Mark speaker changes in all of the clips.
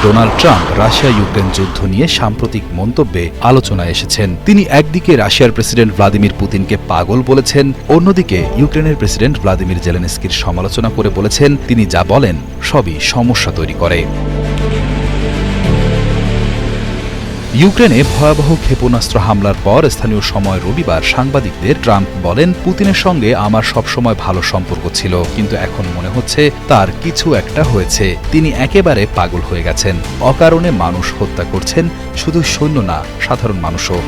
Speaker 1: Donald Trump Russia Ukraine যুদ্ধ নিয়ে সাম্প্রতিক মন্তব্যে আলোচনায় এসেছেন। তিনি একদিকে রাশিয়ার প্রেসিডেন্ট ভ্লাদিমির পুতিনকে পাগল বলেছেন, অন্যদিকে ইউক্রেনের প্রেসিডেন্ট ভ্লাদিমির জেলেনস্কির সমালোচনা করে বলেছেন তিনি যা বলেন সবই সমস্যা তৈরি করে। ইউক্রেনে ভয়াবহ ক্ষেপণাস্ত্র হামলার পর স্থানীয় সময় রবিবার সাংবাদিকদের ট্রাম্প বলেন, পুতিনের সঙ্গে আমার সবসময় ভালো সম্পর্ক ছিল, কিন্তু এখন মনে হচ্ছে তার কিছু একটা হয়েছে। তিনি একেবারে পাগল হয়ে গেছেন। অকারণে মানুষ হত্যা করছেন, শুধু সৈন্য না, সাধারণ মানুষও।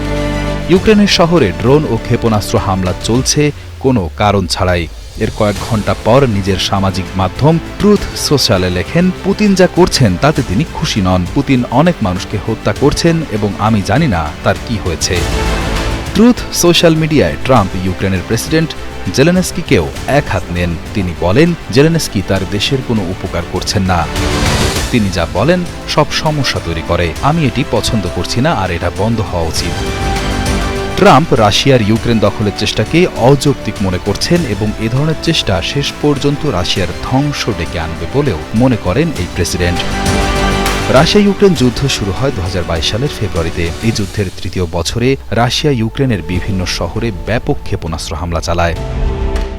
Speaker 1: ইউক্রেনের শহরে ড্রোন ও ক্ষেপণাস্ত্র হামলা চলছে কোনো কারণ ছাড়াই। এর কয়েক ঘণ্টা পর নিজের সামাজিক মাধ্যম ট্রুথ সোশ্যালে লেখেন, পুতিন যা করছেন তাতে তিনি খুশি নন। পুতিন অনেক মানুষকে হত্যা করছেন এবং আমি জানি না তার কি হয়েছে। ট্রুথ সোশ্যাল মিডিয়ায় ট্রাম্প ইউক্রেনের প্রেসিডেন্ট জেলেনস্কিকেও একহাত নেন। তিনি বলেন, জেলেনস্কি তার দেশের কোনো উপকার করছেন না। তিনি যা বলেন সব সমস্যা তৈরি করে। আমি এটি পছন্দ করছি না, আর এটা বন্ধ হওয়া উচিত। ট্রাম্প রাশিয়ার ইউক্রেন দখলের চেষ্টাকে অযৌক্তিক মনে করছেন এবং এ ধরনের চেষ্টা শেষ পর্যন্ত রাশিয়ার ধ্বংস ডেকে আনবে বলেও মনে করেন এই প্রেসিডেন্ট। রাশিয়া ইউক্রেন যুদ্ধ শুরু হয় 2022 সালের ফেব্রুয়ারিতে। এই যুদ্ধের তৃতীয় বছরে রাশিয়া ইউক্রেনের বিভিন্ন শহরে ব্যাপক ক্ষেপণাস্ত্র হামলা চালায়।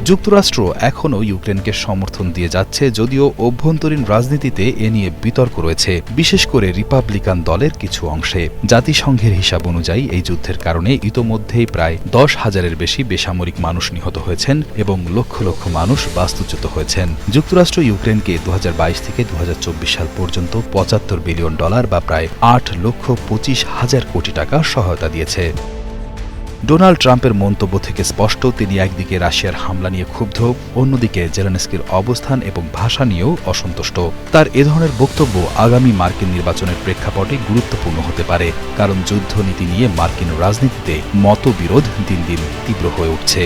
Speaker 1: যুক্তরাষ্ট্র এখনও ইউক্রেনকে সমর্থন দিয়ে যাচ্ছে, যদিও অভ্যন্তরীণ রাজনীতিতে এ নিয়ে বিতর্ক রয়েছে, বিশেষ করে রিপাবলিকান দলের কিছু অংশে। জাতিসংঘের হিসাব অনুযায়ী এই যুদ্ধের কারণে ইতোমধ্যেই প্রায় 10,000-এর বেশি বেসামরিক মানুষ নিহত হয়েছেন এবং লক্ষ লক্ষ মানুষ বাস্তুচ্যুত হয়েছেন। যুক্তরাষ্ট্র ইউক্রেনকে 2022 থেকে 2024 সাল পর্যন্ত $75 বিলিয়ন বা প্রায় 8,25,000 কোটি টাকা সহায়তা দিয়েছে। ডোনাল্ড ট্রাম্পের মন্তব্য থেকে স্পষ্ট, তিনি একদিকে রাশিয়ার হামলা নিয়ে ক্ষুব্ধ, অন্যদিকে জেলেনস্কির অবস্থান এবং ভাষা নিয়েও অসন্তুষ্ট। তার এ ধরনের বক্তব্য আগামী মার্কিন নির্বাচনের প্রেক্ষাপটে গুরুত্বপূর্ণ হতে পারে, কারণ যুদ্ধনীতি নিয়ে মার্কিন রাজনীতিতে মতবিরোধ দিন দিন তীব্র হয়ে উঠছে।